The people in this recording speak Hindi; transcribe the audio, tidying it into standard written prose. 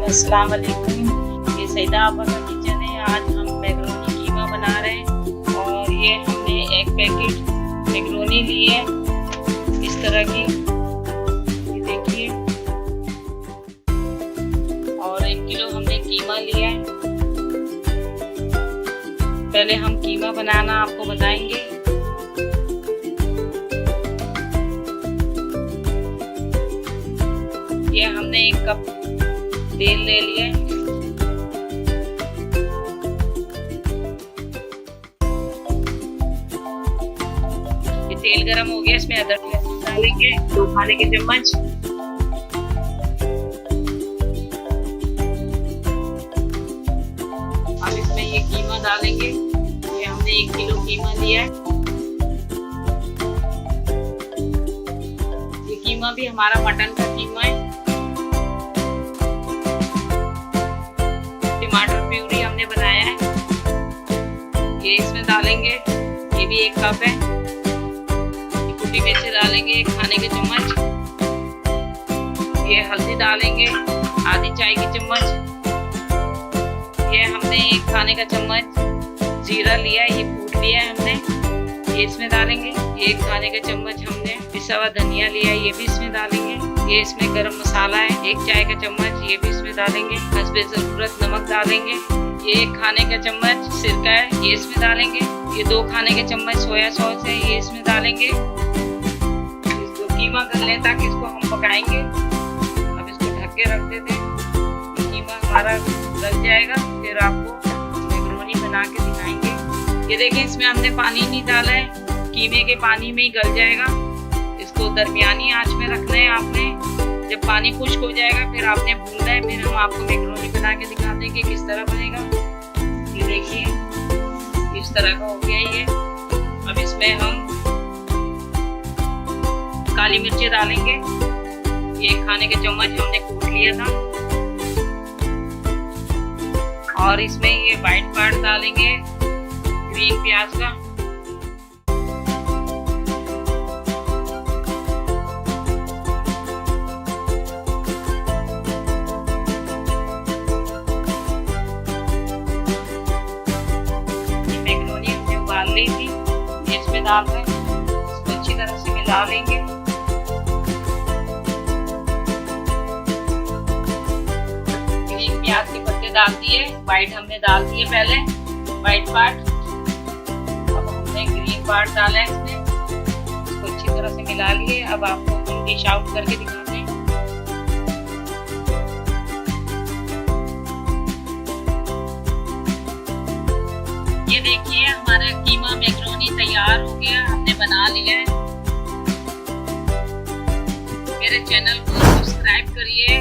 अस्सलाम वालेकुम। ये सईदा आपा का किचन है। आज हम मैक्रोनी कीमा बना रहे हैं और ये हमने एक पैकेट मैक्रोनी ली है इस तरह की, ये देखिए, और 1 किलो हमने कीमा लिया है। पहले हम कीमा बनाना आपको बताएंगे। ये हमने 1 कप तेल ले लिया है। ये तेल गरम हो गया, इसमें अदरक लहसुन डालेंगे 2 खाने के चम्मच। अब इसमें ये कीमा डालेंगे। ये हमने 1 किलो कीमा लिया है। ये कीमा भी हमारा मटन का कीमा है। टमाटर प्यूरी हमने बनाया है, ये इसमें डालेंगे। ये भी 1 कप है। ये कुटी मिर्च डालेंगे 1 खाने के चम्मच। ये हल्दी डालेंगे आधी चाय की चम्मच। ये हमने 1 खाने का चम्मच जीरा लिया है, ये कूट लिया है हमने, ये इसमें डालेंगे। ये 1 खाने का चम्मच हमने पिसा हुआ धनिया लिया है, ये भी इसमें डालेंगे। ये इसमें गरम मसाला है 1 चाय का चम्मच, ये भी इसमें डालेंगे। हस्बे ज़रूरत नमक डालेंगे। ये 1 खाने का चम्मच सिरका है, ये इसमें डालेंगे। ये 2 खाने के चम्मच सोया सॉस है, ये इसमें डालेंगे। इसको कीमा कर लें ताकि इसको हम पकाएंगे। अब इसको ढक के रख देते हैं। कीमा हमारा गल जाएगा, फिर आपको मैक्रोनी बना के दिखाएंगे। ये देखिए, इसमें हमने पानी नहीं डाला है, कीमे के पानी में ही गल जाएगा। इसको दरमियानी आंच में रखना है आपने। जब पानी खुश्क हो जाएगा फिर आपने भूनना है। फिर हम आपको मैक्रोनी बना के दिखा देंगे किस तरह बनेगा। ये देखिए, इस तरह का हो गया ये। अब इसमें हम काली मिर्ची डालेंगे। ये 1 खाने के चम्मच हमने कूट लिया था। और इसमें ये वाइट पार्ट डालेंगे ग्रीन प्याज का। ली थी, इसमें डाल रहे हैं। इसको अच्छी तरह से मिला लेंगे। ग्रीन प्याज के पत्ते डाल दिए, व्हाइट हमने डाल दिए पहले, व्हाइट पार्ट। अब हमने ग्रीन पार्ट डाला है इसमें, इसको अच्छी तरह से मिला लिए। अब आपको हम डिश आउट करके दिखाते हैं। ये देखिए, हमारा कीमा मैक्रोनी तैयार हो गया, हमने बना लिया है। मेरे चैनल को सब्सक्राइब करिए।